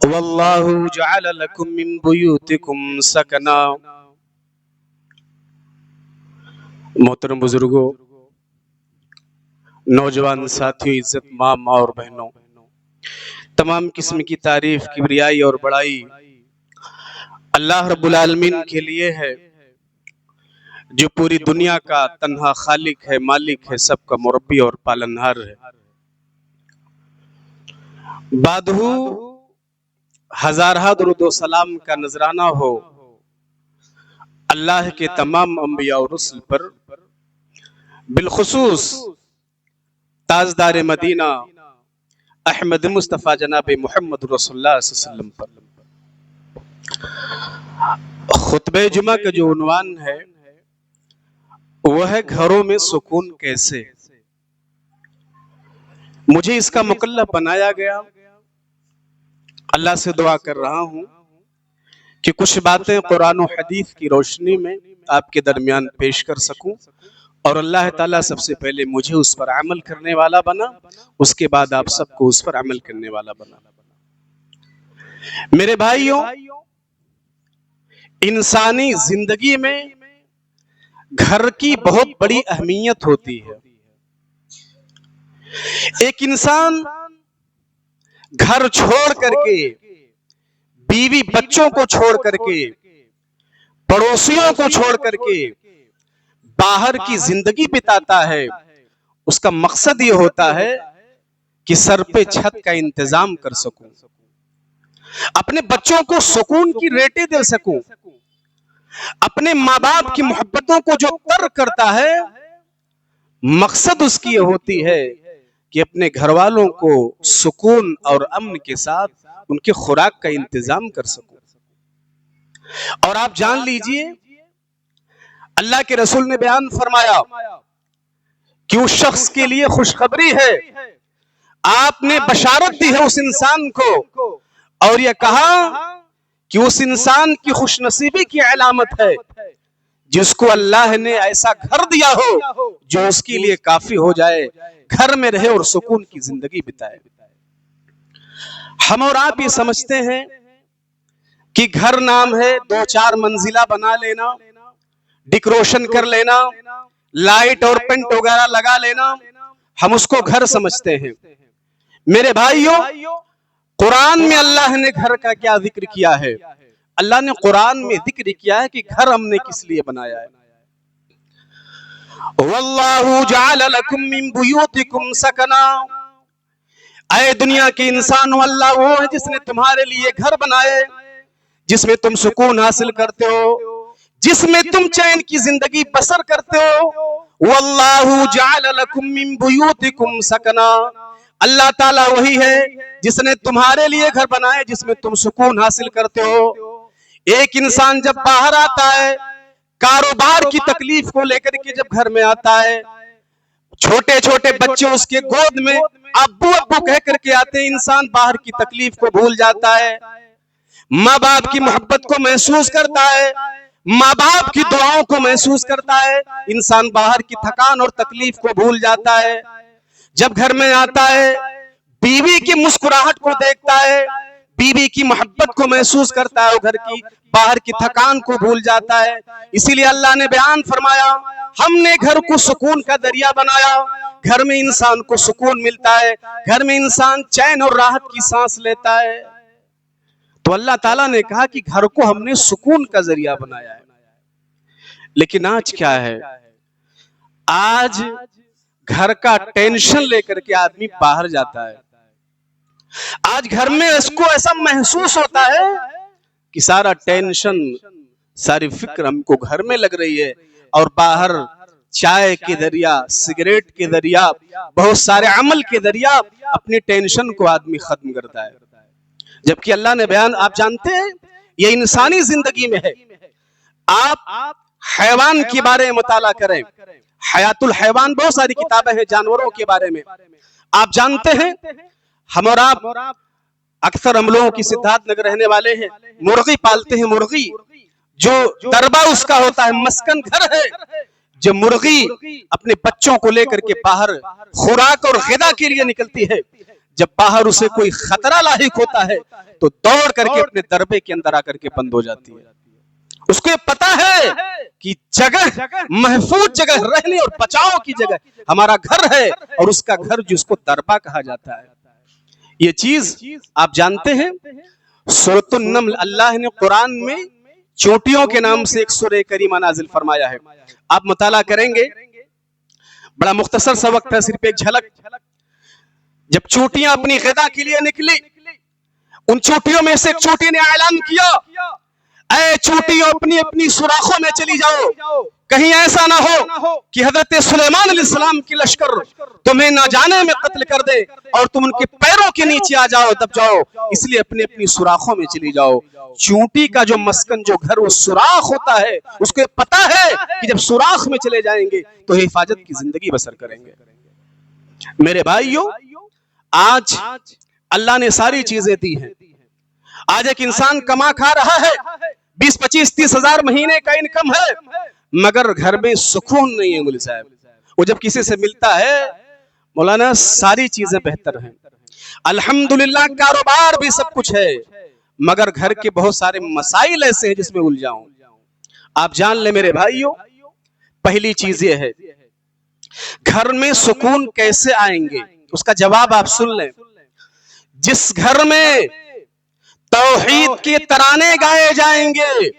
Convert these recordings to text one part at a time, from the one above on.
वल्लाहु जअल लकुम मिन बुयूतिकुम सकना। मोहतरम बुजुर्गों, नौजवान साथियों, इज्जत माँ और बहनों, तमाम किस्म की तारीफ, किबरियाई और बड़ाई अल्लाह रब्बुल आलमीन के लिए है, जो पूरी दुनिया का तन्हा खालिक है, मालिक है, सबका मुरब्बी और पालनहार है। बादहू हजारहा दुरूद व सलाम का नजराना हो अल्लाह के तमाम अंबिया और रुsul पर, बिलखुसूस ताजदार मदीना अहमद मुस्तफ़ा जनाब मोहम्मद रसूलुल्लाह सल्लल्लाहु अलैहि वसल्लम पर। खुतबे जुमा का जो उन्वान है वह है घरों में सुकून कैसे। मुझे इसका मुकल्लफ बनाया गया। अल्लाह से दुआ कर रहा हूं कि कुछ बातें कुरान और हदीस की रोशनी में आपके दरमियान पेश कर सकूं, और अल्लाह ताला सबसे पहले मुझे उस पर अमल करने वाला बना, उसके बाद आप सबको उस पर अमल करने वाला बना। मेरे भाइयों, इंसानी जिंदगी में घर की बहुत बड़ी अहमियत होती है। एक इंसान घर छोड़ करके, बीवी बच्चों को छोड़ करके, पड़ोसियों को छोड़ करके बाहर की जिंदगी बिताता है, उसका मकसद ये होता है कि सर पे छत का इंतजाम कर सकूं, अपने बच्चों को सुकून की रेटे दे सकूं, अपने माँ बाप की मोहब्बतों को जो तर्क करता है, मकसद उसकी ये होती है कि अपने घर वालों को सुकून और अमन के साथ उनके खुराक का इंतजाम कर सकूं। और आप जान लीजिए, अल्लाह के रसूल ने बयान फरमाया कि उस शख्स के लिए खुशखबरी है, आपने बशारत दी है उस इंसान को, और यह कहा कि उस इंसान की खुशनसीबी की अलामत है जिसको अल्लाह ने ऐसा घर दिया हो जो उसके लिए काफी हो जाए, घर में रहे और सुकून की जिंदगी बिताए। हम और आप ये समझते हैं कि घर नाम है, दो चार मंजिला बना लेना, डेकोरेशन कर लेना, लाइट और पेंट वगैरह लगा लेना, हम उसको घर समझते हैं। मेरे भाइयों, कुरान में अल्लाह ने घर का क्या जिक्र किया है? अल्लाह ने कुरान में जिक्र किया है कि घर हमने किस लिए बनाया है। वल्लाहु जअल लकुम मिन बुयूतिकुम सकना। ऐ दुनिया के इंसानों, अल्लाह वो है जिसने तुम्हारे लिए घर बनाए, जिसमें तुम सुकून हासिल करते हो, जिसमें तुम चैन की जिंदगी बसर करते हो। वल्लाहु जअल लकुम मिन बुयूतिकुम सकना। अल्लाह ताला वही है जिसने तुम्हारे लिए घर बनाए, जिसमें तुम सुकून हासिल करते हो। एक इंसान जब बाहर आता है, कारोबार की तकलीफ को लेकर के जब घर में आता है, छोटे छोटे बच्चे उसके गोद में अब्बू अब्बू कह करके आते हैं, इंसान बाहर की तकलीफ को भूल जाता है, माँ बाप की मोहब्बत को महसूस करता है, माँ बाप की दुआओं को महसूस करता है, इंसान बाहर की थकान और तकलीफ को भूल जाता है। जब घर में आता है, बीवी की मुस्कुराहट को देखता है, बीवी की मोहब्बत को महसूस करता है, घर की बाहर की थकान को भूल जाता है। इसीलिए अल्लाह ने बयान फरमाया, हमने घर को सुकून का दरिया बनाया। घर में इंसान को सुकून मिलता है, घर में इंसान चैन और राहत की सांस लेता है। तो अल्लाह ताला ने कहा कि घर को हमने सुकून का जरिया बनाया है। लेकिन आज क्या है? आज घर का टेंशन लेकर के आदमी बाहर जाता है। आज घर में इसको ऐसा महसूस होता है कि सारा टेंशन, सारी फिक्र हमको घर में लग रही है, और बाहर चाय के दरिया, सिगरेट के दरिया, बहुत सारे अमल के दरिया अपनी टेंशन को आदमी खत्म करता है। जबकि अल्लाह ने बयान, आप जानते हैं, ये इंसानी जिंदगी में है। आप हैवान के बारे में मुताला करें, हयातुल हैवान, बहुत सारी किताबें हैं जानवरों के बारे में। आप जानते हैं, हम और आप अक्सर हम लोगों की सिद्धार्थ नगर रहने वाले हैं, मुर्गी पालते हैं। मुर्गी जो दरबा उसका होता है, मस्कन घर है, जो मुर्गी अपने बच्चों को लेकर के बाहर खुराक और ग़िज़ा के लिए निकलती है, जब बाहर उसे कोई खतरा लाहिक होता है तो दौड़ करके अपने दरबे के अंदर आकर के बंद हो जाती है। उसको पता है कि जगह महफूज जगह, रहने और बचाव की जगह हमारा घर है, और उसका घर जिसको दरबा कहा जाता है। ये चीज आप जानते हैं, सूरतुन नम्ल अल्लाह ने कुरान में चोटियों के नाम से एक सूरह करीमा नाजिल फरमाया है। आप मुताला करेंगे, बड़ा मुख्तसर सा वक्त है, सिर्फ एक झलक। जब चोटियां अपनी ग़िज़ा के लिए निकली, उन चोटियों में से एक चोटी ने ऐलान किया, ऐ चोटियों अपनी अपनी सुराखों में चली जाओ, कहीं ऐसा ना हो कि हजरत सुलेमान अलैहिस्सलाम की लश्कर तुम्हें ना जाने में कत्ल कर दे और तुम उनके पैरों के नीचे आ जाओ, दब जाओ, इसलिए अपनी अपनी सुराखों में चली जाओ। चूंटी का जो मस्कन, जो घर, वो सुराख होता है। उसको पता है कि जब सुराख में चले जाएंगे तो हिफाजत की जिंदगी बसर करेंगे। मेरे भाइयों, आज अल्लाह ने सारी चीजें दी हैं। आज एक इंसान कमा खा रहा है, 20, 25, 30 हजार महीने का इनकम है, मगर घर में सुकून नहीं है। मुल्ला साहब, वो जब किसी से मिलता है, मौलाना सारी चीजें बेहतर हैं, अल्हम्दुलिल्लाह, कारोबार भी सब कुछ है, मगर घर के बहुत सारे मसाइल ऐसे हैं जिसमें उलझा हूं। आप जान ले मेरे भाइयों, पहली चीज ये है, घर में सुकून कैसे आएंगे, उसका जवाब आप सुन लें। जिस घर में तौहीद के तराने गाए जाएंगे,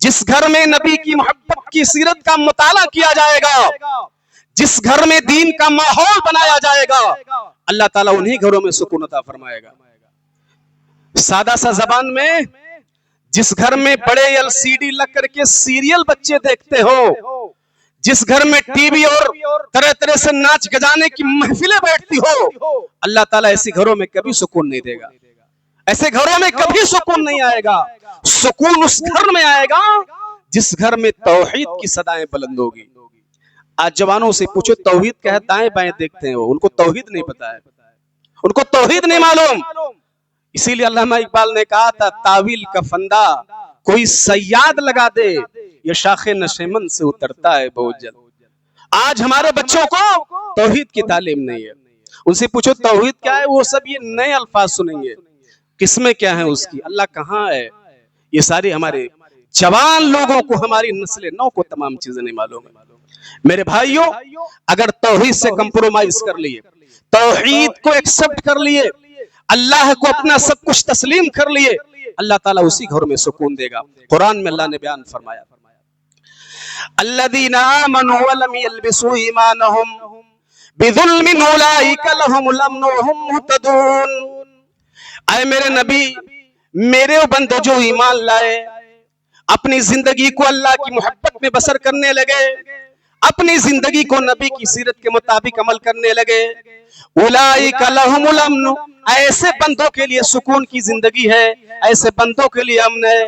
जिस घर में नबी की मोहब्बत की सीरत का मुताला किया जाएगा, जिस घर में दीन का माहौल बनाया जाएगा, अल्लाह ताला उन्हीं घरों में सुकून अता फरमाएगा। सादा सा जबान में, जिस घर में बड़े एलसीडी लग करके सीरियल बच्चे देखते हो, जिस घर में टीवी और तरह तरह से नाच गजाने की महफिलें बैठती हो, अल्लाह ताला ऐसे घरों में कभी सुकून नहीं देगा। ऐसे घरों में कभी सुकून नहीं आएगा। सुकून उस घर में आएगा जिस घर में तौहीद की सदाएं बुलंद होगी। आज जवानों से पूछो तौहीद क्या है, दाएं बाएं देखते हैं वो, उनको तौहीद नहीं पता है, उनको तौहीद नहीं मालूम। इसीलिए अल्लामा इकबाल ने कहा था, तावील का फंदा कोई सयाद लगा दे, ये शाखे नशेमन से उतरता है बहुत जल्द। आज हमारे बच्चों को तौहीद की तालीम नहीं है। उनसे पूछो तौहीद क्या है, वो सब ये नए अल्फाज सुनेंगे, किस्में क्या है उसकी, अल्लाह कहाँ है, ये सारे हमारे जवान लोगों को, हमारी नस्ल नौ को तमाम चीजें नहीं मालूम है। मेरे भाइयों, अगर तौहीद से कंप्रोमाइज कर लिए, तौहीद को एक्सेप्ट कर लिए, अल्लाह को अपना सब कुछ तस्लीम कर लिए, अल्लाह ताला उसी घर में सुकून देगा। कुरान में अल्लाह ने बयान फरमाया, अल्लज़ीना आमनू व लम यल्बिसू ईमानहुम बिज़ुल्मिन उलाइका लहुमुल अम्नु व हुम मुहतदून। ऐ मेरे नबी, मेरे बंदो जो ईमान लाए, अपनी जिंदगी को अल्लाह की मोहब्बत में बसर करने लगे, अपनी जिंदगी को नबी की सीरत के मुताबिक अमल करने लगे, उलाइका लहुमुल अम्नु, ऐसे बंदों के लिए सुकून की जिंदगी है, ऐसे बंदों के लिए अमन है।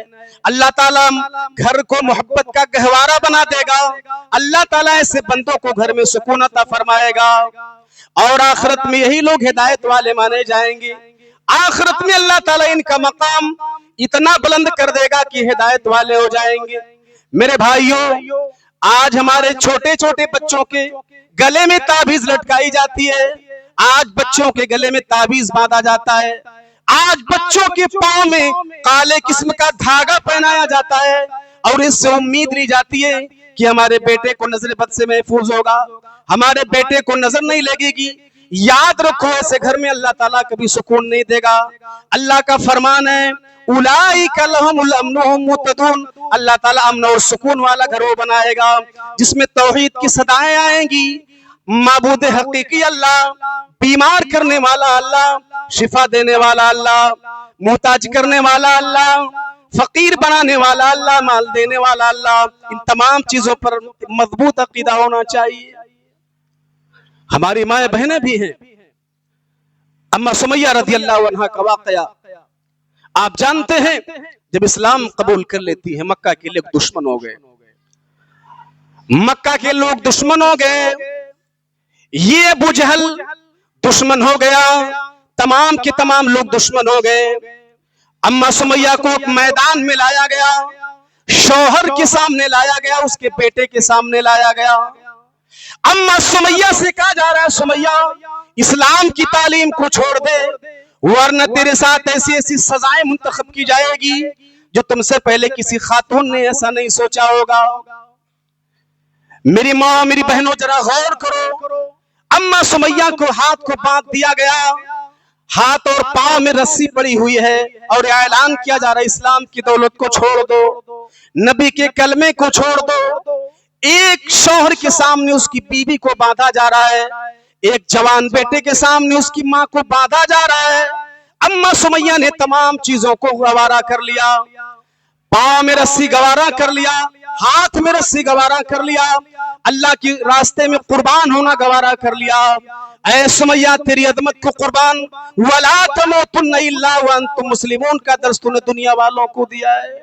अल्लाह ताला घर को मोहब्बत का गहवारा बना देगा। अल्लाह ताला ऐसे बंदों को घर में सुकून अता फरमाएगा, और आखिरत में यही लोग हिदायत वाले माने जाएंगे। आखिरत में अल्लाह ताला इनका मकाम इतना बुलंद कर देगा कि हिदायत वाले हो जाएंगे। मेरे भाइयों, आज हमारे छोटे छोटे बच्चों के गले में ताबीज लटकाई जाती है, आज बच्चों के गले में ताबीज बांधा जाता है, आज बच्चों के पांव में काले किस्म का धागा पहनाया जाता है, और इससे उम्मीद ली जाती है कि हमारे बेटे को नजर बद से महफूज होगा, हमारे बेटे को नजर नहीं लगेगी। याद रखो, ऐसे घर में अल्लाह ताला कभी सुकून नहीं देगा। अल्लाह का फरमान है, उलाइका लहुमुल अम्नु व हुम मुहतदून। अल्लाह ताला अमन और सुकून वाला घर वो बनाएगा जिसमें तौहीद की सदाएं आएंगी। माबूद हकीकी अल्लाह, बीमार करने वाला अल्लाह, शिफा देने वाला अल्लाह, मोहताज करने वाला अल्लाह, फकीर बनाने वाला अल्लाह, माल देने वाला अल्लाह, इन तमाम चीजों पर मजबूत अकीदा होना चाहिए। हमारी माए बहनें भी हैं। अम्मा सुमैया रज़ी अल्लाहु अन्हा का वाकया आप जानते हैं, जब इस्लाम कबूल कर लेती है, मक्का के लोग दुश्मन हो गए, मक्का के लोग दुश्मन हो गए, ये अबू जहल दुश्मन हो गया, तमाम के तमाम लोग दुश्मन हो गए। अम्मा सुमैया को मैदान में लाया गया, शौहर के सामने लाया गया, उसके बेटे के सामने लाया गया। अम्मा सुमैया से कहा जा रहा है, सुमैया इस्लाम की तालीम को छोड़ दे, वरना तेरे साथ ऐसी ऐसी सजाएं मुंतखब की जाएगी जो तुमसे पहले किसी खातून ने ऐसा नहीं सोचा होगा। मेरी माँ, मेरी बहनों, जरा गौर करो। अम्मा सुमैया को हाथ को बांध दिया गया, हाथ और पांव में रस्सी पड़ी हुई है और ऐलान किया जा रहा है इस्लाम की दौलत को छोड़ दो, नबी के कलमे को छोड़ दो। एक शौहर के सामने उसकी बीवी को बांधा जा रहा है, एक जवान बेटे के सामने उसकी माँ को बांधा जा रहा है। अम्मा सुमैया ने तमाम चीजों को गवारा कर लिया, पांव में रस्सी गवारा कर लिया, हाथ में रस्सी गवारा कर लिया, अल्लाह के रास्ते में कुर्बान होना गवारा कर लिया। ऐ सुमैया, तेरी अदमत को कुर्बान, वला तमूतुन्ना इल्ला व अंतुम मुस्लिमून का दर्स तूने दुनिया वालों को दिया है।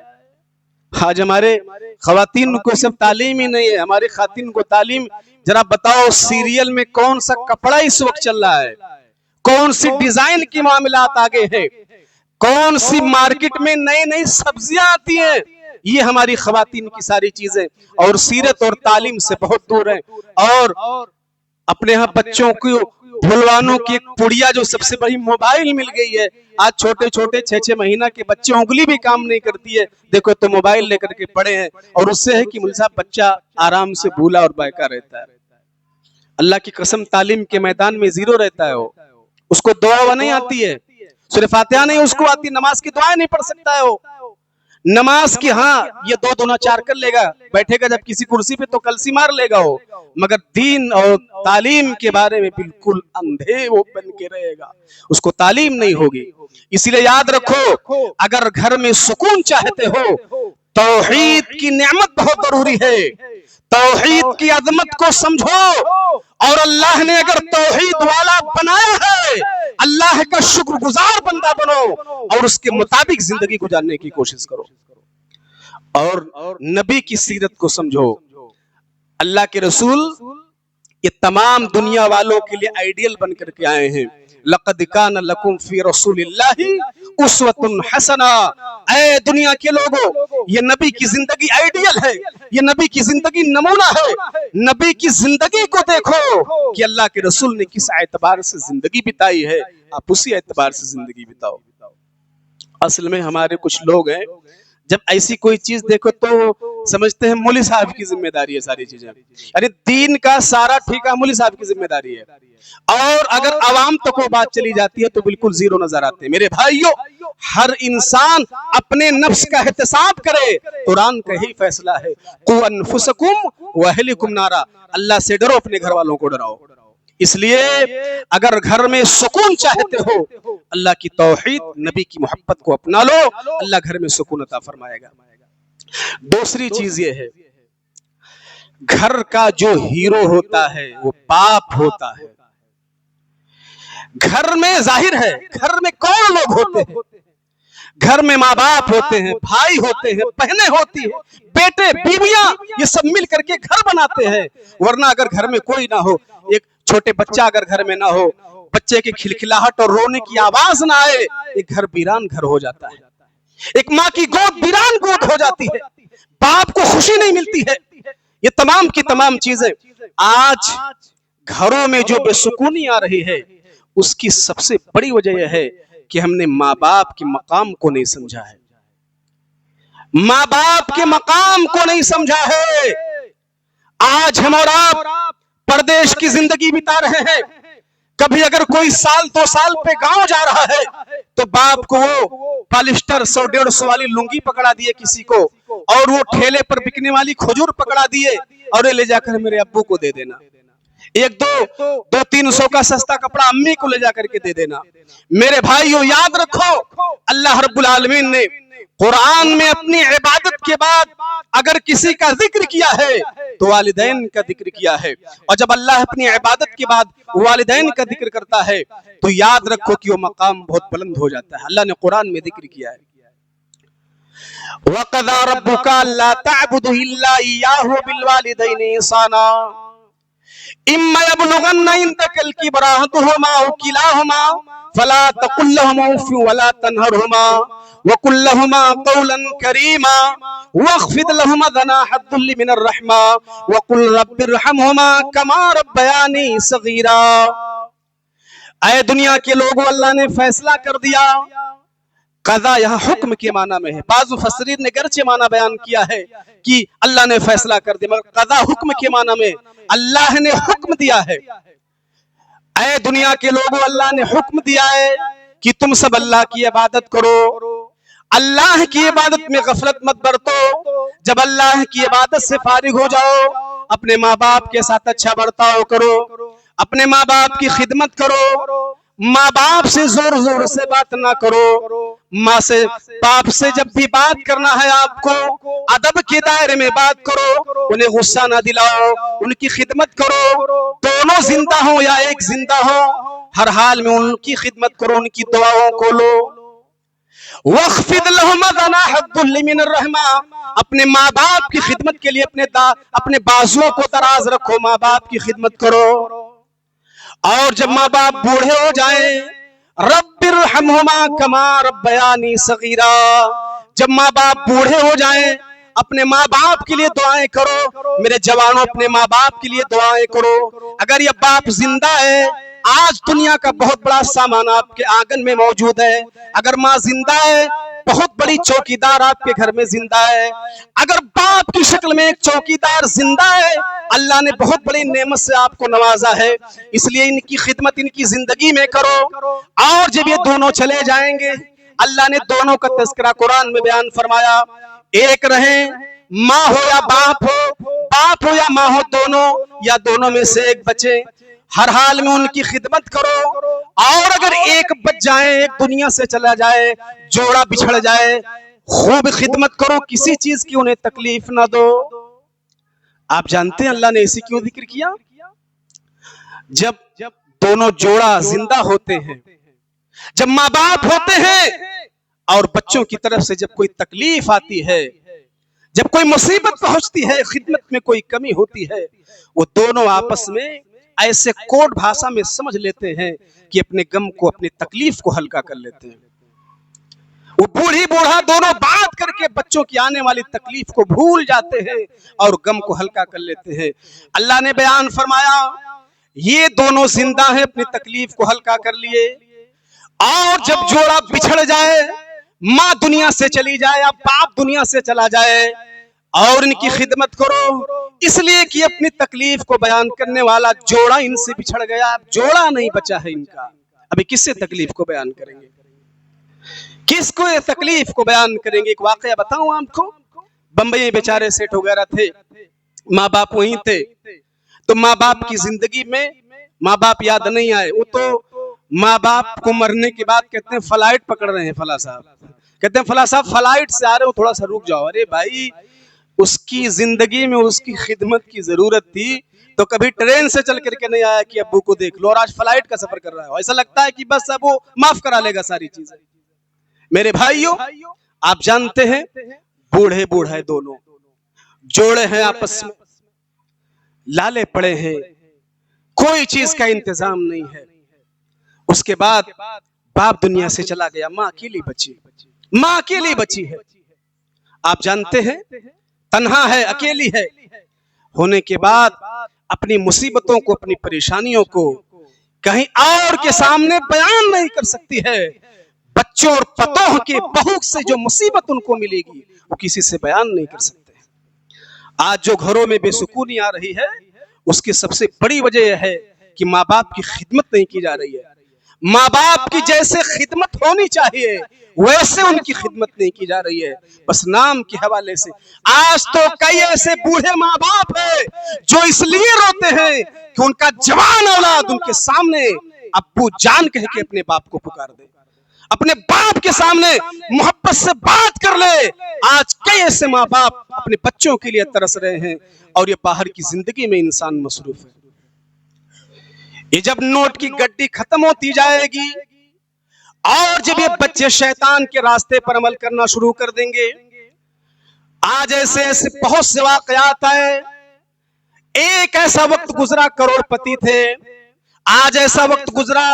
आज हमारे खवातीन को सब तालीम ही नहीं है। हमारी खातिन को तालीम, जरा बताओ सीरियल में कौन सा कपड़ा इस वक्त चल रहा है, कौन सी डिजाइन की मामलात आगे है, कौन सी मार्केट में नई नई सब्जियां आती हैं, ये हमारी खवातीन की सारी चीजें और सीरत और तालीम से बहुत दूर है। और अपने यहाँ बच्चों को भुलवानों की एक पुड़िया जो सबसे बड़ी मोबाइल मिल गई है। आज छोटे छोटे 6-6 महीना के बच्चे, उंगली भी काम नहीं करती है, देखो तो मोबाइल लेकर के पड़े हैं। और उससे है कि मुल्ला साहब बच्चा आराम से भूला और बायका रहता है। अल्लाह की कसम, तालीम के मैदान में जीरो रहता है वो, उसको दुआ नहीं आती है, सूरह फातिहा नहीं उसको आती, नमाज की दुआएं नहीं पढ़ सकता है वो। नमाज की हाँ ये 2 दूना 4 कर लेगा, बैठेगा जब किसी कुर्सी पे तो कलसी मार लेगा वो, मगर दीन और तालीम के बारे में बिल्कुल अंधे वो बन के रहेगा, उसको तालीम नहीं होगी। इसीलिए याद रखो, अगर घर में सुकून चाहते हो, तौहीद की नेमत बहुत जरूरी है, तौहीद की अजमत को समझो। और अल्लाह ने अगर तौहीद वाला बनाया है, अल्लाह का शुक्रगुजार बंदा बनो और उसके मुताबिक जिंदगी गुजारने की कोशिश करो। और नबी की सीरत को समझो। अल्लाह के रसूल ये तमाम दुनिया वालों के लिए आइडियल बन करके आए हैं। लक़द कान लकुम फी रसूलिल्लाहि उस्वतुन हसना। ऐ दुनिया के लोगों, ये नबी की जिंदगी आइडियल है, ये नबी की जिंदगी नमूना है। नबी की जिंदगी को देखो कि अल्लाह के रसूल ने किस एतबार से जिंदगी बिताई है, आप उसी एतबार से जिंदगी बिताओ। असल में हमारे कुछ लोग हैं, जब ऐसी कोई चीज देखो तो समझते हैं मौलवी साहब की जिम्मेदारी है सारी चीजें। अरे दीन का सारा ठेका मौलवी साहब की जिम्मेदारी है। और अगर आवाम तक वो बात चली जाती है तो बिल्कुल जीरो नजर आते हैं। मेरे भाइयों, हर इंसान अपने नफ्स का एहतिसाब करे। कुरान का ही फैसला है, कु अनफुसकुम व अहलिकुम नारा। अल्लाह से डरो, अपने घर वालों को डराओ। इसलिए अगर घर में सुकून चाहते हो, अल्लाह की तौहीद, नबी की मोहब्बत को अपना लो, अल्लाह घर में सुकून अता फरमाएगा। दूसरी चीज ये है, घर का जो हीरो होता है वो बाप होता है। घर में जाहिर है, घर में कौन लोग होते हैं? घर में माँ बाप होते हैं, भाई होते हैं, बहनें होती हैं, बेटे बीवियां, ये सब मिल करके घर बनाते हैं। वरना अगर घर में कोई ना हो, एक छोटे बच्चा अगर घर में ना हो, बच्चे की खिलखिलाहट और रोने की आवाज ना आए, एक घर वीरान घर हो जाता है। एक माँ की गोद वीरान गोद हो जाती है, बाप को खुशी नहीं मिलती है। ये तमाम की तमाम चीजें आज घरों में जो बेसुकूनी आ रही है, उसकी सबसे बड़ी वजह यह है कि हमने माँ बाप के मकाम को नहीं समझा है। माँ बाप के मकाम को नहीं समझा है। आज हम और आप परदेश की जिंदगी बिता रहे हैं। कभी अगर कोई 1-2 साल पे गांव जा रहा है तो बाप को वो पॉलिस्टर 100-150 वाली लुंगी पकड़ा दिए किसी को, और वो ठेले पर बिकने वाली खजूर पकड़ा दिए और ये ले जाकर मेरे अब्बू को दे देना। 1-2-300 का सस्ता कपड़ा अम्मी को ले जाकर के दे देना। मेरे भाइयों, याद रखो, अल्लाह रब्बुल आलमीन ने कुरान में अपनी इबादत के बाद अगर किसी का जिक्र किया है तो वालिदैन का जिक्र किया है। और जब अल्लाह अपनी इबादत के बाद वालिदैन का जिक्र करता है तो याद रखो कि वो मकाम बहुत बुलंद हो जाता है। अल्लाह ने कुरान में जिक्र किया है, वक़ज़ा रब्बुका अल्ला तअबुदू इल्ला इय्याहु बिल वालिदैनि इहसाना इम्मा यबलुगन्ना इंदकल किबरा अहदुहुमा औ किलाहुमा फला तकुल लहुमा उफ़ वला तनहरहुमा वकुल लहुमा क़ौलन करीमा वख़्फ़िद लहुमा जनाह अद्दुल्लि मिनर रहमा वकुल रब्बिरहमहुमा कमा रब्बयानी सगीरा। आए दुनिया के लोगों, अल्लाह ने फैसला कर दिया। कज़ा यहाँ हुक्म के माना में है। बाज़ मुफस्सिरीन ने गर्चे माना बयान किया है कि अल्लाह ने फैसला कर दिया, मगर कज़ा हुक्म के माना में अल्लाह ने हुक्म दिया है। ऐ दुनिया के लोगों, अल्लाह ने हुक्म दिया है कि तुम सब अल्लाह की इबादत करो, अल्लाह की इबादत में गफलत मत बरतो। जब अल्लाह की इबादत से फारिग हो जाओ, अपने माँ बाप के साथ अच्छा बर्ताव करो, अपने माँ बाप की खिदमत करो, माँ बाप से जोर जोर से बात ना करो, माँ से बाप से जब भी बात करना है आपको अदब के दायरे में बात करो, उन्हें गुस्सा ना दिलाओ, उनकी खिदमत करो। दोनों जिंदा हो या एक जिंदा हो, हर हाल में उनकी खिदमत करो, उनकी दुआओं को लो। वख्फिद लहुम जनाह दुल्ल मिनर रहमा, अपने माँ बाप की खिदमत के लिए अपने बाजुओं को दराज रखो, माँ बाप की खिदमत करो। और जब माँ बाप बूढ़े हो जाएं, रब्बिरहमहुमा कमा रब्बयानी सगीरा, जब माँ बाप बूढ़े हो जाएं, अपने माँ बाप के लिए दुआएं करो। मेरे जवानों, अपने माँ बाप के लिए दुआएं करो। अगर ये बाप जिंदा है, आज दुनिया का बहुत बड़ा सामान आपके आंगन में मौजूद है। अगर माँ जिंदा है, बहुत बड़ी चौकीदार आपके घर में जिंदा है। अगर बाप की शक्ल में एक चौकीदार जिंदा है, अल्लाह ने बहुत बड़ी नेमत से आपको नवाजा है, इसलिए इनकी खिदमत इनकी जिंदगी में करो। और जब ये दोनों चले जाएंगे, अल्लाह ने दोनों का तज़किरा कुरान में बयान फरमाया। एक रहे, माँ हो या बाप हो या माँ हो, दोनों या दोनों में से एक बचे, हर हाल में उनकी खिदमत करो। और अगर एक बच जाए, एक दुनिया से चला जाए, जोड़ा बिछड़ जाए, खूब खिदमत करो, किसी चीज की उन्हें तकलीफ ना दो। आप जानते हैं अल्लाह ने इसी क्यों जिक्र किया? जब दोनों जोड़ा जिंदा होते हैं, जब माँ बाप होते हैं और बच्चों की तरफ से जब कोई तकलीफ आती है, जब कोई मुसीबत पहुंचती है, खिदमत में कोई कमी होती है, वो दोनों आपस में ऐसे कोड भाषा में समझ लेते हैं कि अपने गम को, अपनी तकलीफ को हल्का कर लेते हैं। वो बूढ़ी बूढ़ा दोनों बात करके बच्चों की आने वाली तकलीफ को भूल जाते हैं और गम को हल्का कर लेते हैं। अल्लाह ने बयान फरमाया, ये दोनों जिंदा हैं, अपनी तकलीफ को हल्का कर लिए। और जब जोड़ा बिछड़ जाए, माँ दुनिया से चली जाए या बाप दुनिया से चला जाए, और इनकी खिदमत करो, इसलिए कि अपनी तकलीफ को बयान करने वाला जोड़ा इनसे बिछड़ गया, अब जोड़ा नहीं बचा है इनका। अभी किससे तकलीफ को बयान करेंगे, किसको ये तकलीफ को बयान करेंगे? एक वाकया बताऊं आपको। बंबई बेचारे सेठ वगैरह थे, माँ बाप वहीं थे, तो माँ बाप की जिंदगी में माँ बाप याद नहीं आए। वो तो माँ बाप को मरने के बाद कहते हैं फ्लाइट पकड़ रहे हैं, फला साहब कहते हैं फला साहब फ्लाइट से आ रहे हो, थोड़ा सा रुक जाओ। अरे भाई, उसकी जिंदगी में उसकी खिदमत की जरूरत थी, तो कभी ट्रेन से चल करके नहीं आया कि अब्बू को देख लो, और आज फ्लाइट का सफर कर रहा है। ऐसा लगता है कि बस अब वो माफ करा लेगा सारी चीजें। मेरे भाइयों, आप जानते हैं बूढ़े बूढ़े दोनों जोड़े हैं, आपस में लाले पड़े हैं, कोई चीज का इंतजाम नहीं है। उसके बाद बाप दुनिया से चला गया, माँ अकेली बची, माँ अकेली बची है। आप जानते हैं, तन्हा है, अकेली है, होने के बाद अपनी मुसीबतों को, अपनी परेशानियों को कहीं और के सामने बयान नहीं कर सकती है। बच्चों और पतोह के बहू से जो मुसीबत उनको मिलेगी, वो किसी से बयान नहीं कर सकते। आज जो घरों में बेसुकूनी आ रही है, उसकी सबसे बड़ी वजह यह है कि माँ बाप की खिदमत नहीं की जा रही है। माँ बाप की जैसे खिदमत होनी चाहिए, वैसे उनकी खिदमत नहीं की जा रही है, बस नाम के हवाले से। आज तो कई ऐसे बूढ़े माँ बाप है जो इसलिए रोते हैं कि उनका जवान औलाद उनके सामने अब्बू जान कह के अपने बाप को पुकार दे, अपने बाप के सामने मोहब्बत से बात कर ले। आज कई ऐसे माँ बाप अपने बच्चों के लिए तरस रहे हैं, और ये बाहर की जिंदगी में इंसान मसरूफ है। ये जब नोट की गड्डी खत्म होती जाएगी, और जब ये बच्चे शैतान के रास्ते पर अमल करना शुरू कर देंगे, आज ऐसे ऐसे बहुत से वाकयात आए। एक ऐसा वक्त गुजरा, करोड़पति थे, आज ऐसा वक्त गुजरा,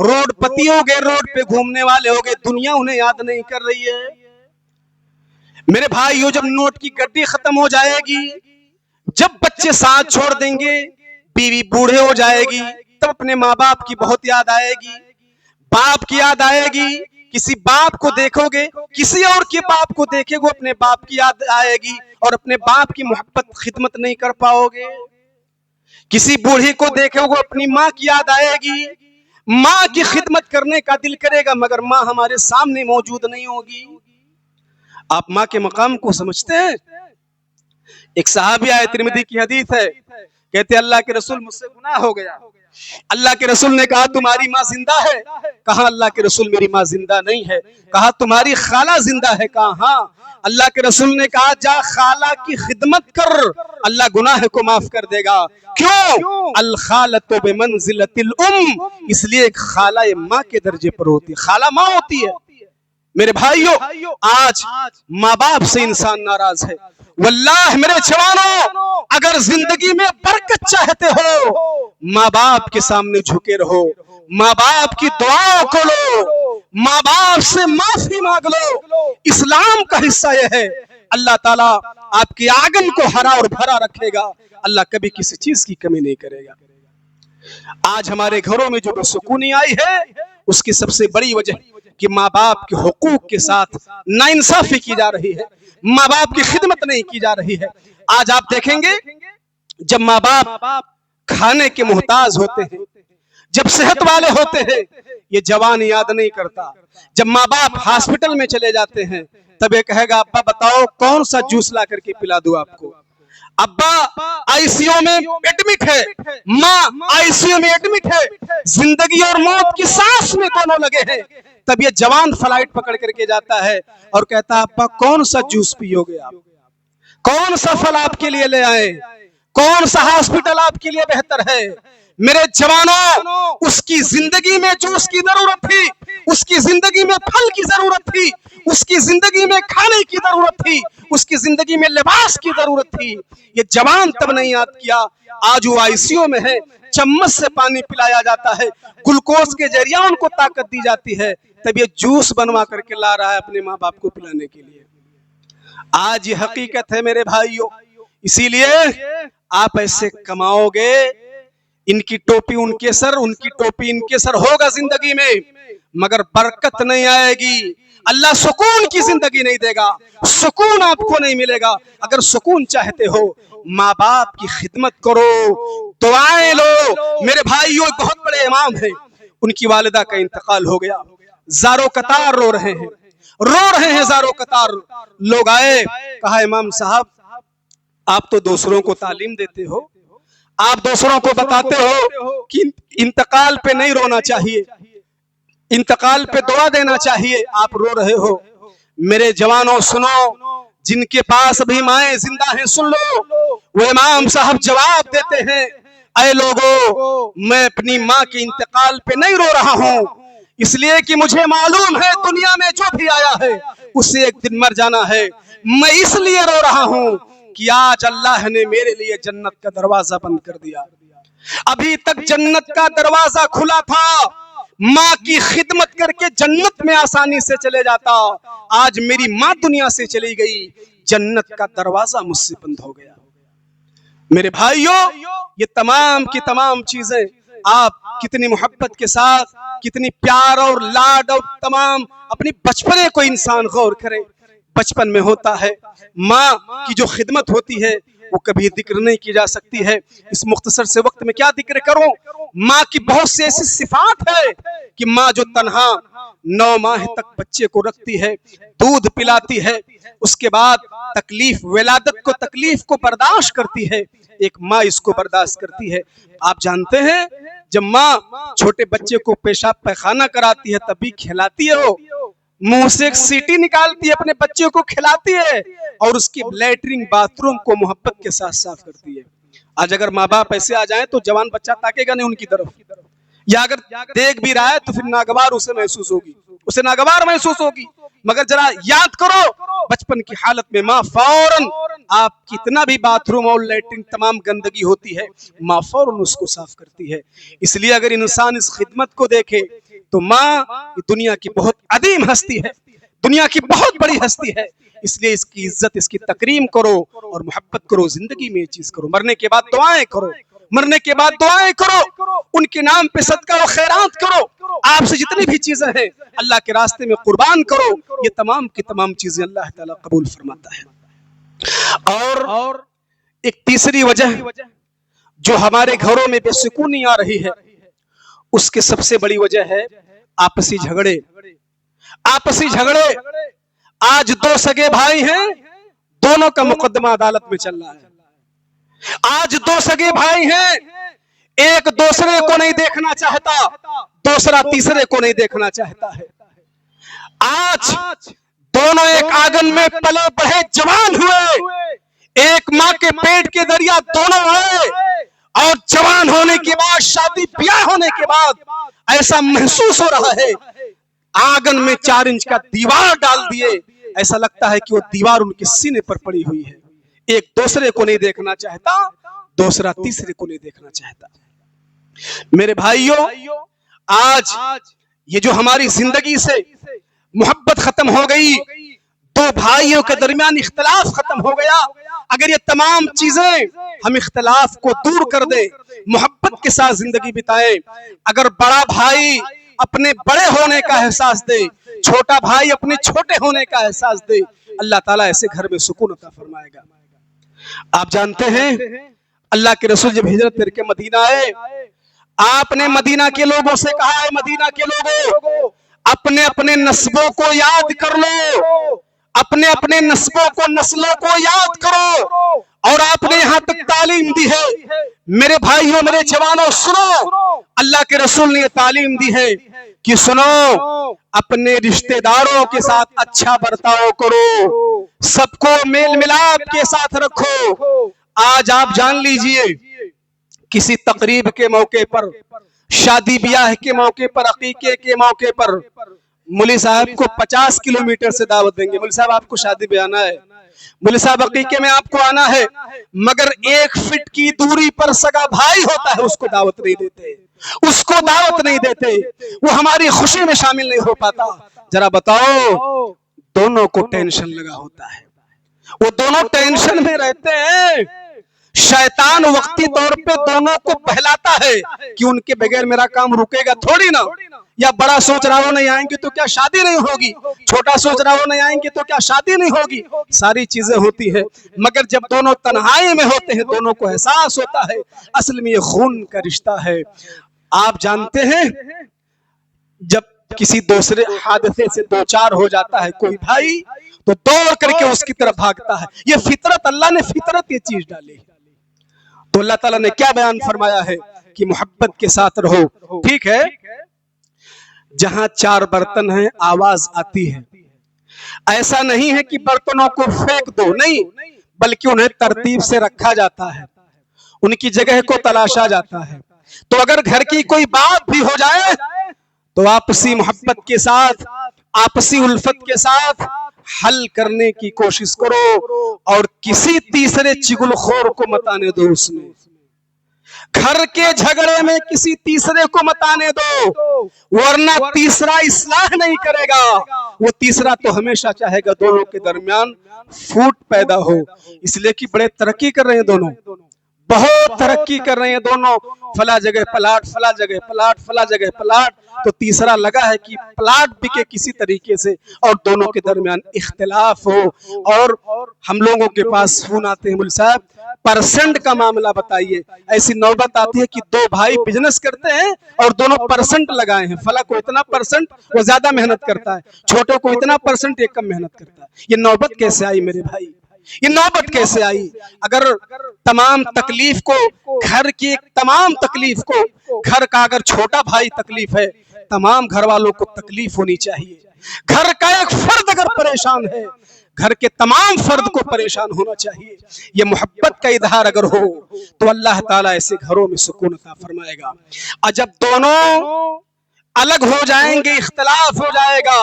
रोडपति हो गए, रोड पे घूमने वाले हो गए, दुनिया उन्हें याद नहीं कर रही है। मेरे भाइयों, जब नोट की गड्डी खत्म हो जाएगी, जब बच्चे साथ छोड़ देंगे, बीवी बूढ़े हो जाएगी, तब अपने माँ बाप की बहुत याद आएगी, बाप की याद आएगी। किसी बाप को देखोगे, किसी और के बाप को देखेगो, अपने बाप की याद आएगी और अपने बाप की मोहब्बत खिदमत नहीं कर पाओगे। किसी बूढ़ी को देखोगे, अपनी माँ की याद आएगी, माँ की खिदमत करने का दिल करेगा, मगर माँ हमारे सामने मौजूद नहीं होगी। आप माँ के मकाम को समझते हैं? एक सहाबी आए, तिरमिज़ी की हदीस है, कहते अल्लाह के रसूल मुझसे गुनाह हो गया। अल्लाह के रसूल ने कहा तुम्हारी माँ जिंदा है? कहा अल्लाह के रसूल मेरी माँ जिंदा नहीं है। कहा तुम्हारी खाला जिंदा है? कहा हाँ। अल्लाह के रसूल ने कहा जा खाला की खिदमत कर, अल्लाह गुनाह को माफ कर देगा। क्यों? अल खालतु बिमंजिलतिल उम, इसलिए खाला ये माँ के दर्जे पर होती है, खाला माँ होती है। मेरे भाइयों, आज माँ बाप से इंसान नाराज है। वल्लाह मेरे जवानों, अगर जिंदगी में बरकत चाहते हो, माँ बाप के सामने झुके रहो, माँ बाप की दुआओं को लो, माँ बाप से माफी मांग लो। इस्लाम का हिस्सा यह है, अल्लाह ताला आपके आंगन को हरा और भरा रखेगा, अल्लाह कभी किसी चीज की कमी नहीं करेगा। आज हमारे घरों में जो बेसुकूनी आई है, उसकी सबसे बड़ी वजह कि माँ बाप के हुकूक के साथ नाइंसाफी की जा रही है, माँ बाप की खिदमत नहीं की जा रही है। आज आप देखेंगे, जब माँ बाप खाने के मोहताज होते हैं, जब सेहत वाले होते हैं, ये जवान याद नहीं करता। जब माँ बाप हॉस्पिटल में चले जाते हैं, तब ये कहेगा अब्बा बताओ कौन सा जूस ला करके पिला दूं आपको। अब्बा आईसीयू में एडमिट है, माँ आईसीयू में एडमिट है, जिंदगी और मौत की सांस में दोनों लगे हैं। तब ये जवान फ्लाइट पकड़ करके जाता है और कहता है अब्बा कौन सा जूस पियोगे आप, कौन सा फल आपके लिए ले आए, कौन सा हॉस्पिटल आपके लिए बेहतर है। मेरे जवानों, उसकी जिंदगी में जूस की जरूरत थी, उसकी जिंदगी में फल की जरूरत थी, उसकी जिंदगी में खाने की जरूरत थी, उसकी जिंदगी में लिबास की जरूरत थी। ये जवान तब नहीं याद किया। आज वो आईसीयू में है, चम्मच से पानी पिलाया जाता है, ग्लूकोज के जरिए उनको ताकत दी जाती है, तब ये जूस बनवा करके ला रहा है अपने माँ बाप को पिलाने के लिए। आज ये हकीकत है मेरे भाइयों। इसीलिए आप ऐसे कमाओगे, इनकी टोपी उनके सर, उनकी टोपी इनके सर होगा जिंदगी में, मगर बरकत नहीं आएगी। अल्लाह सुकून की जिंदगी नहीं देगा, सुकून आपको नहीं मिलेगा। अगर सुकून चाहते हो, माँ बाप की खिदमत करो, दुआएं लो। मेरे भाइयों, बहुत बड़े इमाम हैं, उनकी वालिदा का इंतकाल हो गया, ज़ारो कतार रो रहे हैं, रो रहे हैं ज़ारो कतार। लोग आए, कहा इमाम साहब आप तो दूसरों को तालीम देते हो, आप दूसरों को बताते हो कि इंतकाल पे नहीं रोना चाहिए, इंतकाल पे दुआ देना चाहिए, आप रो रहे हो। मेरे जवानों सुनो, जिनके पास अभी माएं जिंदा हैं सुन लो, वो इमाम साहब जवाब देते हैं, ऐ लोगो, मैं अपनी माँ के इंतकाल पे नहीं रो रहा हूँ, इसलिए कि मुझे मालूम है दुनिया में जो भी आया है उसे एक दिन मर जाना है। मैं इसलिए रो रहा हूँ कि आज अल्लाह ने मेरे लिए जन्नत का दरवाजा बंद कर दिया। अभी तक जन्नत का दरवाजा खुला था, माँ की खिदमत करके जन्नत में आसानी से चले जाता। आज मेरी माँ दुनिया से चली गई, जन्नत का दरवाजा मुझसे बंद हो गया। मेरे भाइयों, ये तमाम की तमाम चीजें आप कितनी मोहब्बत के साथ, कितनी प्यार और लाड और तमाम अपनी बचपने को इंसान गौर करे। बचपन में होता है, माँ की जो खिदमत होती है वो कभी जिक्र नहीं की जा सकती है। इस मुख्तसर से वक्त में क्या जिक्र करूं। माँ की बहुत सी ऐसी सिफात है कि माँ जो तन्हा 9 माह तक बच्चे को रखती है, दूध पिलाती है, उसके बाद तकलीफ, विलादत को, तकलीफ को बर्दाश्त करती है, एक माँ इसको बर्दाश्त करती है। आप जानते हैं, जब माँ छोटे बच्चे को पेशाब पैखाना कराती है तब भी खिलाती है, वो मुंह से एक सीटी निकालती है, अपने बच्चे को खिलाती है और उसकी लैट्रिन बाथरूम को मोहब्बत के साथ साफ करती है। आज अगर माँ बाप ऐसे आ जाएं तो जवान बच्चा ताकेगा नहीं उनकी तरफ, या अगर देख भी रहा है तो फिर नागवार उसे महसूस होगी, उसे नागवार महसूस होगी। मगर जरा याद करो बचपन की हालत में माँ फौरन, आप कितना भी बाथरूम और लैट्रिन तमाम गंदगी होती है, माँ फौरन उसको साफ करती है। इसलिए अगर इंसान इस खिदमत को देखे तो माँ दुनिया की बहुत अदीम हस्ती है, दुनिया की बहुत बड़ी हस्ती है। इसलिए इसकी इज्जत, इसकी तकरीम करो और मोहब्बत करो, जिंदगी में ये चीज करो, मरने के बाद दुआएं करो, मरने के बाद दुआएं करो, उनके नाम पे सदका व खैरात करो, आपसे जितनी भी चीजें हैं अल्लाह के रास्ते में कुर्बान करो। ये तमाम की तमाम चीजें अल्लाह ताला कबूल फरमाता है। और एक तीसरी वजह जो हमारे घरों में बेसुकूनी आ रही है, उसके सबसे बड़ी वजह है आपसी झगड़े। आपसी झगड़े। आज दो सगे भाई हैं, दोनों का मुकदमा अदालत में चल रहा है। आज दो सगे भाई हैं, एक दूसरे को नहीं देखना चाहता, दूसरा तीसरे को नहीं देखना चाहता है। आज दोनों एक आंगन में पले बढ़े जवान हुए, एक माँ के पेट के दरिया दोनों हुए, और जवान होने के बाद, शादी ब्याह होने के बाद ऐसा महसूस हो रहा है आंगन में 4 इंच का दीवार डाल दिए, ऐसा लगता है कि वो दीवार उनके सीने पर पड़ी हुई है। एक दूसरे को नहीं देखना चाहता, दूसरा तीसरे को नहीं देखना चाहता। मेरे भाइयों, आज ये जो हमारी जिंदगी से मोहब्बत खत्म हो गई, दो भाइयों के दरमियान इख्तिलाफ खत्म हो गया, अगर ये तमाम चीजें हम इख्तिलाफ को दूर कर दे, मोहब्बत के साथ जिंदगी बिताए, अगर बड़ा भाई अपने बड़े होने का एहसास दे, छोटा भाई अपने छोटे होने का एहसास दे, अल्लाह ताला ऐसे घर में सुकून अता फरमाएगा। आप जानते हैं अल्लाह के रसूल जब हिजरत करके मदीना आए, आपने मदीना के लोगों से कहा है, मदीना के लोगों अपने अपने नस्बों को याद कर लो, अपने अपने नस्बों को, नस्लों को याद करो। और आपने यहां तक तालीम दी है, मेरे भाइयों, मेरे जवानों, सुनो, अल्लाह के रसूल ने ये तालीम दी है कि सुनो, अपने रिश्तेदारों के साथ अच्छा बर्ताव करो, सबको मेल मिलाप के साथ रखो। आज आप जान लीजिए, किसी तकरीब के मौके पर, शादी ब्याह के मौके पर, अकीके के मौके पर मुली साहब को 50 किलोमीटर से दावत देंगे, मुली साहब आपको शादी में आना है, मुली साहब अकीके में आपको आना है, मगर 1 फीट की दूरी पर सगा भाई होता है, उसको दावत नहीं देते, उसको दावत नहीं देते, वो हमारी खुशी में शामिल नहीं हो पाता। जरा बताओ, दोनों को टेंशन लगा होता है, वो दोनों टेंशन में रहते हैं। शैतान वक्ती तौर पे दोनों को बहलाता है कि उनके बगैर मेरा काम रुकेगा थोड़ी ना, या बड़ा सोच रहा हो नहीं आएंगे तो क्या शादी नहीं होगी, छोटा सोच रहा हो नहीं आएंगे तो क्या शादी नहीं होगी, सारी चीजें होती है। मगर जब दोनों तन्हाई में होते हैं, दोनों को एहसास होता है असल में ये खून का रिश्ता है। आप जानते हैं, जब किसी दूसरे हादसे से 2-4 हो जाता है कोई भाई, तो दौड़ करके उसकी तरफ भागता है। ये फितरत, अल्लाह ने फितरत ये चीज डाली। तो अल्लाह ताला ने क्या बयान फरमाया है कि मोहब्बत के साथ रहो। ठीक है, जहां 4 बर्तन हैं आवाज आती है, ऐसा नहीं है कि बर्तनों को फेंक दो, नहीं, बल्कि उन्हें तरतीब से रखा जाता है, उनकी जगह को तलाशा जाता है। तो अगर घर की कोई बात भी हो जाए तो आपसी मोहब्बत के साथ, आपसी उल्फत के साथ हल करने की कोशिश करो, और किसी तीसरे चुगलखोर को मत आने दो उसमें। घर के झगड़े में किसी तीसरे को मत आने दो, वरना तीसरा इस्लाह नहीं करेगा, वो तीसरा तो हमेशा चाहेगा दोनों के दरमियान फूट पैदा हो। इसलिए कि बड़े तरक्की कर रहे हैं दोनों, बहुत तरक्की कर रहे हैं दोनों, फला जगह प्लाट, फला जगह प्लाट, फला जगह प्लाट, तो तीसरा लगा है कि प्लाट बिके किसी तरीके से और दोनों के दरमियान इख्तिलाफ हो। और हम लोगों के पास फोन आते हैं, मुल साहब परसेंट का मामला बताइए। ऐसी नौबत आती है कि 2 भाई बिजनेस करते हैं और दोनों परसेंट लगाए हैं, फला को इतना परसेंट वो ज्यादा मेहनत करता है, छोटे को इतना परसेंट ये कम मेहनत करता है। ये नौबत कैसे आई मेरे भाई, ये नौबत कैसे आई? अगर तमाम तकलीफ को, घर की तमाम तकलीफ को, घर का अगर छोटा भाई तकलीफ है, तमाम घर वालों को तकलीफ होनी चाहिए। घर का एक फर्द अगर परेशान है, घर के तमाम फर्द को परेशान होना चाहिए। ये मोहब्बत का इजहार अगर हो तो अल्लाह ताला ऐसे घरों में सुकून अता फरमाएगा। और जब दोनों अलग हो जाएंगे, इख्तिलाफ हो जाएगा,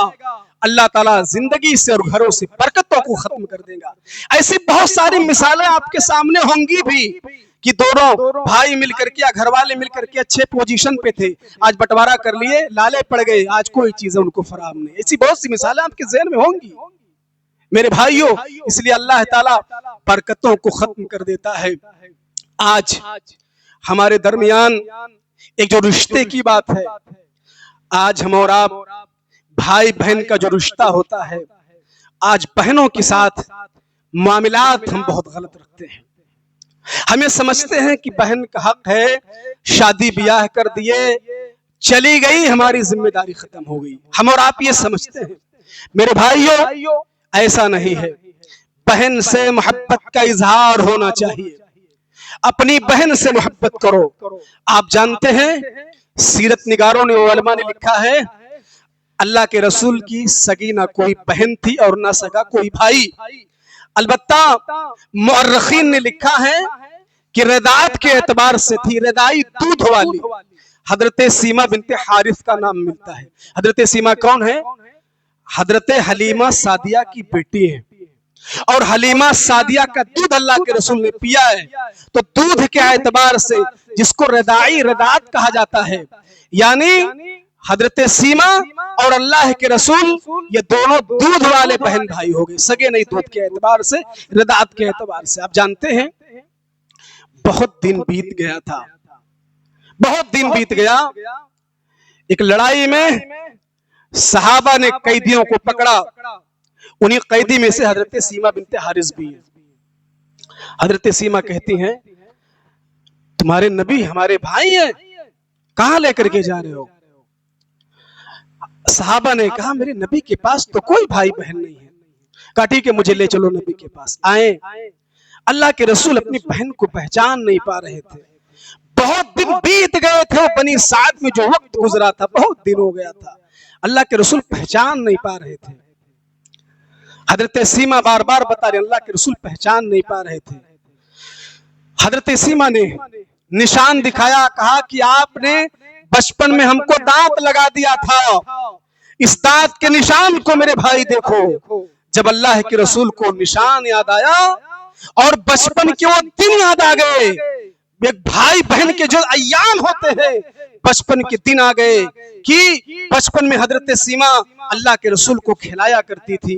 अल्लाह ताला जिंदगी से और घरों से बरकतों को खत्म कर देगा। ऐसी बहुत सारी मिसालें आपके सामने होंगी भी कि दोनों भाई मिलकर के या घर वाले मिलकर के अच्छे पोजीशन पे थे, आज बंटवारा कर लिए, लाले पड़ गए, आज कोई चीजें उनको फराहम नहीं। ऐसी बहुत सी मिसालें आपके ज़हन में होंगी मेरे भाइयों। इसलिए अल्लाह ताला बरकतों को खत्म कर देता है। आज हमारे दरमियान एक जो रिश्ते की बात है, आज हम और आप भाई बहन का जो रिश्ता होता है, आज बहनों के साथ मामलात हम बहुत गलत रखते हैं। हमें समझते हैं कि बहन का हक है, शादी ब्याह कर दिए, चली गई, हमारी जिम्मेदारी खत्म हो गई, हम और आप ये समझते हैं। मेरे भाइयों, ऐसा नहीं है। बहन से मोहब्बत का इजहार होना चाहिए, अपनी बहन से मोहब्बत करो। आप जानते हैं, सीरत निगारों ने, उलमा ने लिखा है, अल्लाह के रसूल की सगी ना कोई बहन थी और ना सगा कोई भाई। अलबत्ता मुअर्रिखीन ने लिखा है कि रदात के एतबार से थी, रदाई दूध वाली हजरत सीमा बिनते हारिस का नाम मिलता है। हजरत सीमा कौन है? हजरत हलीमा सादिया की बेटी है, और हलीमा सादिया का दूध अल्लाह के रसूल ने पिया है। तो दूध के एतबार से जिसको रदाई रदात कहा जाता है, यानी हजरत सीमा और अल्लाह के रसूल, ये दोनों दूध वाले बहन भाई हो गए, सगे नहीं दूध के एतबार से, रदात के एतबार से। आप जानते हैं, बहुत दिन बीत गया था, बहुत दिन बीत गया। एक लड़ाई में सहाबा ने कैदियों को पकड़ा, उन्हीं कैदी में से हजरत सीमा बिनते हारिस भी है। हजरत सीमा कहती हैं, तुम्हारे नबी हमारे भाई हैं, कहां लेकर के जा रहे हो? सहाबा ने कहा, मेरे नबी के पास तो कोई भाई बहन नहीं है। कहा ठीक है, मुझे ले चलो नबी के पास। आए, अल्लाह के रसूल अपनी बहन को पहचान नहीं पा रहे थे, बहुत दिन बीत गए थे, बनी साद में जो वक्त गुजरा था, बहुत दिन हो गया था, अल्लाह के रसूल पहचान नहीं पा रहे थे। हजरत सीमा बार बार बता रहे, अल्लाह के रसूल पहचान नहीं पा रहे थे। हजरत सीमा ने निशान दिखाया, कहा कि आपने बचपन में हमको दांत लगा दिया था, इस दांत के निशान को मेरे भाई देखो। जब अल्लाह के रसूल को निशान याद आया और बचपन के वो दिन याद आ गए, एक भाई बहन के जो अय्याम होते हैं, बचपन के दिन आ गए कि बचपन में हजरत सीमा अल्लाह के रसूल को खिलाया करती थी,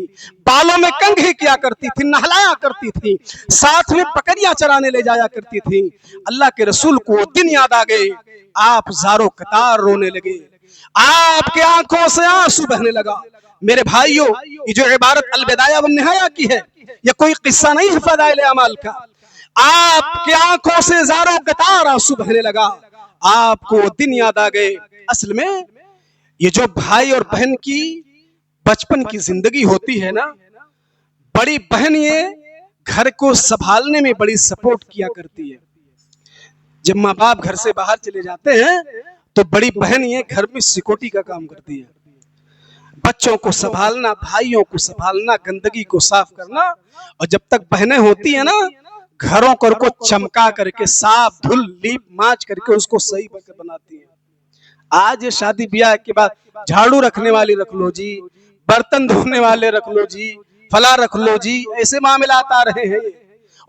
बालों में कंघी किया करती थी, नहलाया करती थी, साथ में बकरियां चराने ले जाया करती थी। अल्लाह के रसूल को वो दिन याद आ गए, आप ज़ारो कतार रोने लगे, आपके आंखों से आंसू बहने लगा। मेरे भाइयों, ये जो इबारत अलविदाया व निहाया की है, ये कोई किस्सा नहीं है फदाइल अमाल का। आपके आंखों से ज़ारो कतार आंसू बहने लगा, आपको दिन याद आ गए। असल में ये जो भाई और बहन की बचपन की जिंदगी होती है ना, बड़ी बहन ये घर को संभालने में बड़ी सपोर्ट किया करती है। जब माँ बाप घर से बाहर चले जाते हैं तो बड़ी बहन ये घर में सिक्योरिटी का काम करती है, बच्चों को संभालना, भाइयों को संभालना, गंदगी को साफ करना। और जब तक बहनें होती है ना, घरों को चमका करके, साफ धुल लीप मांच करके उसको सही बनाती है। आज ये शादी ब्याह के बाद झाड़ू रखने वाली रख लो जी, बर्तन धोने वाले रख लो जी, फला रख लो जी, ऐसे मामलात आ रहे हैं।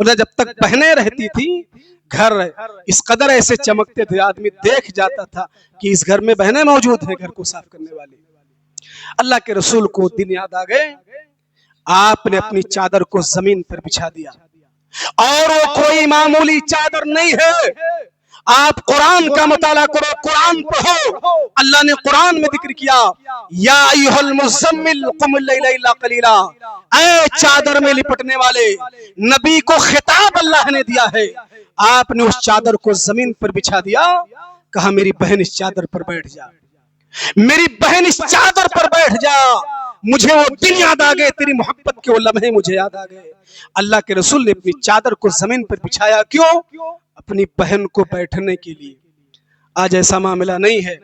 और जब तक बहनें रहती थी, घर इस कदर ऐसे चमकते थे, आदमी देख जाता था कि इस घर में बहनें मौजूद हैं, घर को साफ करने वाली। अल्लाह के रसूल को दिन याद आ गए, आपने अपनी चादर को जमीन पर बिछा दिया, और वो कोई मामूली चादर नहीं है। आप कुरान का मुताला करो, कुरान पढ़ो। अल्लाह ने कुरान में जिक्र किया, या अय्युहल मुज़म्मिल क़ुमिल लैला इल्ला क़लीला, ऐ चादर में लिपटने वाले, नबी को खिताब अल्लाह ने दिया है। आपने उस चादर को जमीन पर बिछा दिया, कहा मेरी बहन इस चादर पर बैठ जा, मेरी बहन इस चादर पर बैठ जा। मुझे वो दिन याद आ गए, तेरी मोहब्बत के वो लम्हे मुझे याद आ गए। अल्लाह के रसूल ने अपनी चादर को जमीन पर बिछाया, क्यों? अपनी बहन को बैठने के लिए। आज ऐसा मामला नहीं है।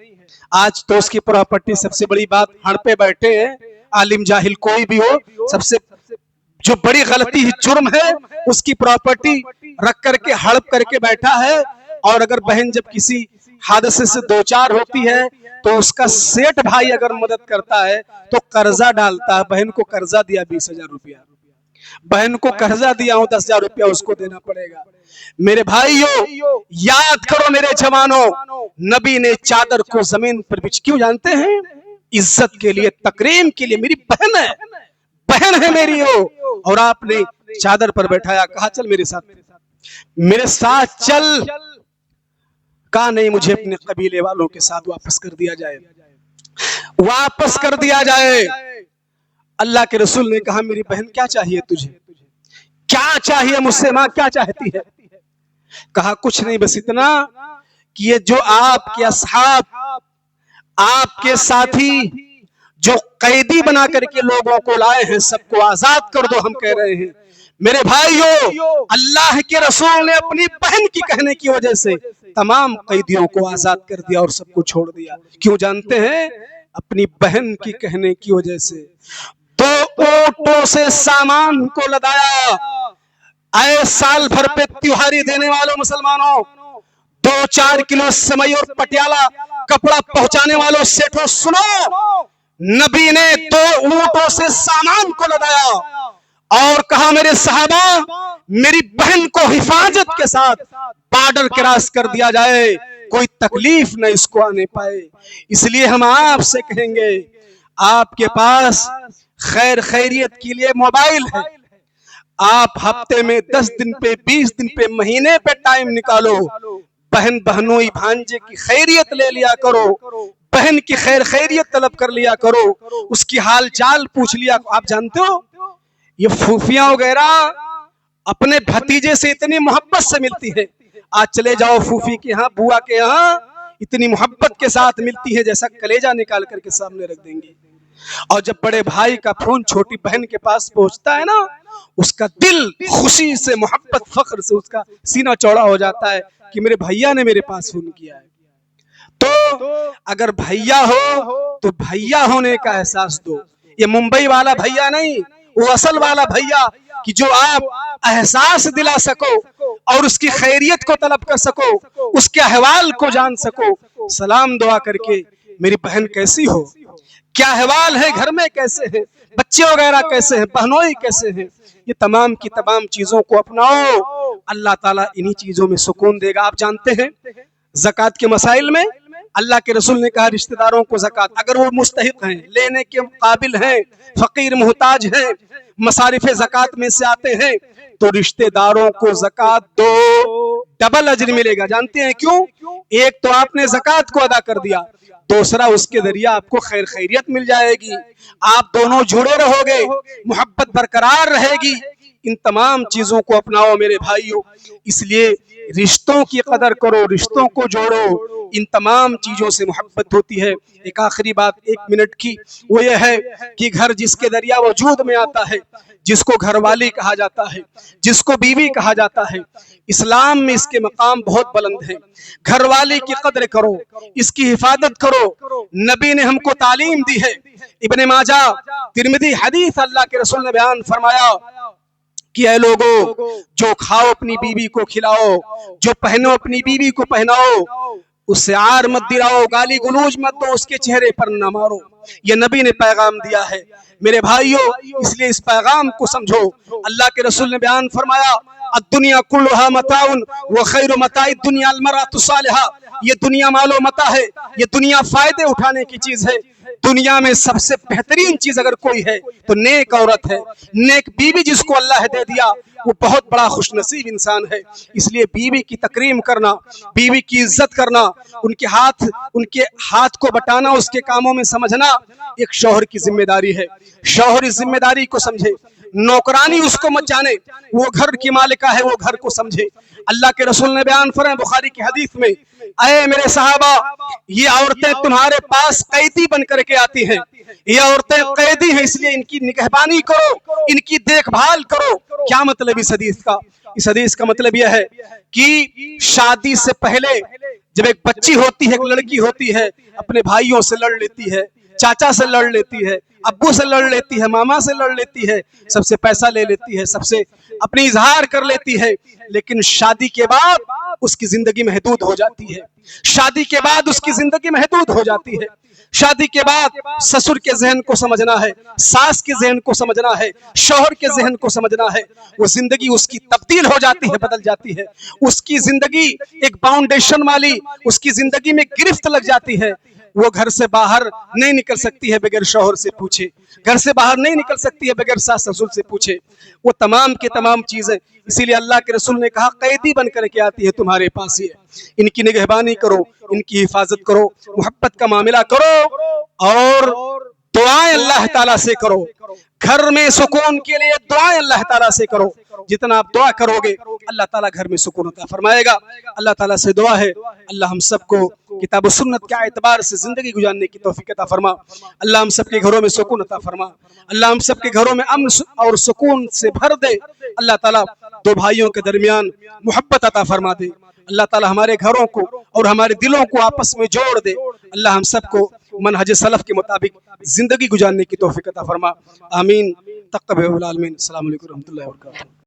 आज तो उसकी प्रॉपर्टी सबसे बड़ी बात, हड़ पे बैठे हैं, आलिम जाहिल कोई भी हो, सबसे जो बड़ी गलती है, जुर्म है, उसकी प्रॉपर्टी रख करके हड़प करके बैठा है। और अगर बहन जब किसी हादसे से दो चार होती है तो उसका सेठ भाई अगर मदद करता है तो कर्जा डालता है। बहन को कर्जा दिया 20,000 रुपया, बहन को कर्जा दिया हो 10,000 रुपया उसको देना पड़ेगा। मेरे भाइयों, याद करो मेरे जवानों, नबी ने चादर को जमीन पर बिछ, क्यों जानते हैं? इज्जत के लिए, तकरीम के लिए। मेरी बहन है, बहन है मेरी हो, और आपने चादर पर बैठाया, कहा चल मेरे साथ, मेरे साथ चल। कहा नहीं, मुझे अपने कबीले वालों के साथ वापस कर दिया जाए, वापस कर दिया जाए। अल्लाह के रसूल ने कहा मेरी बहन क्या चाहिए तुझे, क्या चाहिए मुझसे, माँ क्या चाहती है? कहा कुछ नहीं, बस इतना कि ये जो आपके असहाब, आपके साथी जो कैदी बना करके लोगों को लाए हैं, सबको आजाद कर दो। हम कह रहे हैं मेरे भाइयों, अल्लाह के रसूल ने अपनी बहन की कहने की वजह से तमाम कैदियों को आजाद कर दिया और सबको छोड़ दिया। क्यों जानते हैं? अपनी बहन की कहने की वजह से। 2 ऊंटों से सामान को लदाया। आए साल भर पे त्योहारी देने वालों मुसलमानों, 2-4 किलो समई और पटियाला कपड़ा पहुंचाने वालों सेठों, सुनो, नबी ने 2 ऊंटों से सामान को लदाया और कहा मेरे सहाबा, मेरी बहन को हिफाजत के साथ बॉर्डर क्रॉस कर दिया जाए, कोई तकलीफ न इसको आने पाए। इसलिए हम आपसे कहेंगे, आपके पास खैर खैरियत के लिए मोबाइल है, आप हफ्ते में 10 दिन पे, 20 दिन पे, महीने पे टाइम निकालो, बहन बहनोई भांजे की खैरियत ले लिया करो, बहन की खैर खैरियत तलब कर लिया करो, उसकी हाल चाल पूछ लिया। आप जानते हो ये फूफियां वगैरह अपने भतीजे से इतनी मोहब्बत से मिलती है। आज चले जाओ फूफी के यहाँ, बुआ के यहाँ, इतनी मोहब्बत के साथ मिलती है जैसा कलेजा निकाल करके सामने रख देंगे। और जब बड़े भाई का फोन छोटी बहन के पास पहुंचता है ना, उसका दिल खुशी से, मोहब्बत, फख्र से उसका सीना चौड़ा हो जाता है कि मेरे भैया ने मेरे पास फोन किया है। तो अगर भैया हो तो भैया होने का एहसास दो। ये मुंबई वाला भैया नहीं, वो असल वाला भैया कि जो आप एहसास दिला सको और उसकी खैरियत को तलब कर सको, उसके अहवाल को जान सको, सलाम दुआ करके मेरी बहन कैसी हो, क्या अहवाल है, घर में कैसे हैं, बच्चे वगैरह कैसे हैं, बहनोई कैसे हैं, ये तमाम की तमाम चीजों को अपनाओ। अल्लाह ताला इन्हीं चीजों में सुकून देगा। आप जानते हैं ज़कात के मसाइल में अल्लाह के रसूल ने कहा रिश्तेदारों को ज़कात, अगर वो मुस्तहिक हैं, लेने के काबिल हैं, फकीर मुहताज हैं, मसारिफ ज़कात में से आते हैं, तो रिश्तेदारों को ज़कात दो, डबल अजर मिलेगा। जानते हैं क्यों? एक तो आपने ज़कात को अदा कर दिया, दूसरा उसके जरिए आपको खैर खैरियत मिल जाएगी, आप दोनों जुड़े रहोगे, मोहब्बत बरकरार रहेगी। इन तमाम चीजों को अपनाओ मेरे भाइयों। इसलिए रिश्तों की कदर करो, रिश्तों को जोड़ो, इन तमाम चीजों से मोहब्बत होती है। एक आखिरी बात 1 मिनट की, वो ये है कि घर जिसके दरिया वजूद में आता है, जिसको घरवाली कहा जाता है, जिसको बीवी कहा जाता है, इस्लाम में इसके मकाम बहुत बुलंद है। घरवाली की कदर करो, इसकी हिफाजत करो। नबी ने हमको तालीम दी है। इब्ने माजा, तिरमिज़ी हदीस, अल्लाह के रसूल ने बयान फरमाया कि ऐ लोगों, जो खाओ अपनी बीवी को खिलाओ, जो पहनो अपनी बीवी को पहनाओ, उससे आर मत दिलाओ, गाली गलूज मत दो, उसके चेहरे पर न मारो। ये नबी ने पैगाम दिया है मेरे भाइयों, इसलिए इस पैगाम को समझो। अल्लाह के रसूल ने बयान फरमाया अद्दुनिया कुल्लुहा मताउन व खैरु मताइ दुनिया अल मरअतु सालिहा। ये दुनिया मालो मता है, ये दुनिया फायदे उठाने की चीज है। दुनिया में सबसे बेहतरीन चीज अगर कोई है तो नेक औरत है, नेक बीवी जिसको अल्लाह दे दिया, वो बहुत बड़ा खुशनसीब इंसान है। इसलिए बीवी की तकरीम करना, बीवी की इज्जत करना, उनके हाथ को बटाना, उसके कामों में समझना एक शौहर की जिम्मेदारी है। शौहर इस जिम्मेदारी को समझे, नौकरानी उसको मत जाने, वो घर की मालिका है, वो घर को समझे। अल्लाह के रसूल ने बयान फरमाया बुखारी की हदीस में, अये मेरे सहाबा, ये औरतें तुम्हारे पास कैदी बन करके आती हैं, ये औरतें कैदी हैं, इसलिए इनकी निगहबानी करो, इनकी देखभाल करो। क्या मतलब इस हदीस का? इस हदीस का मतलब यह है कि शादी से पहले जब एक बच्ची होती है, एक लड़की होती है, अपने भाइयों से लड़ लेती है, चाचा से लड़ लेती है, अब्बू से लड़ लेती है, मामा से लड़ लेती है, सबसे पैसा ले लेती है, सबसे अपनी इजहार कर लेती है, लेकिन शादी के बाद उसकी जिंदगी महदूद हो जाती है। शादी के बाद उसकी जिंदगी महदूद हो जाती है। शादी के बाद ससुर के जहन को समझना है, सास के जहन को समझना है, शौहर के जहन को समझना है। वो जिंदगी उसकी तब्दील हो जाती है, बदल जाती है। उसकी जिंदगी एक फाउंडेशन वाली, उसकी जिंदगी में गिरफ्त लग जाती है। वो घर से बाहर नहीं निकल सकती है बगैर शौहर से पूछे, घर से बाहर नहीं निकल सकती है बगैर सास ससुर से पूछे। वो तमाम के तमाम चीजें, इसीलिए अल्लाह के रसूल ने कहा कैदी बन करके आती है तुम्हारे पास ये, इनकी निगहबानी करो, इनकी हिफाजत करो, मोहब्बत का मामला करो और दुआएं अल्लाह ताला से करो। घर में सुकून के लिए दुआएं अल्लाह ताला से करो। जितना आप दुआ करोगे अल्लाह ताला घर में सुकून अता फरमाएगा। अल्लाह ताला से दुआ है अल्लाह हम सबको किताब व सुन्नत के एतबार से जिंदगी गुजारने की तौफीक अता फरमा। अल्लाह हम सबके घरों में सुकून अता फरमा। अल्लाह हम सबके घरों में अमन और सुकून से भर दे। अल्लाह ताला दो भाइयों के दरमियान मोहब्बत अता फरमा दे। अल्लाह ताला हमारे घरों को और हमारे दिलों को आपस में जोड़ दे। अल्लाह हम सबको मनहज सलफ के मुताबिक जिंदगी गुजारने की तौफीक अता फरमा। आमीन। तक़ब्बल आमीन। अस्सलामु अलैकुम व रहमतुल्लाहि व बरकातुहू।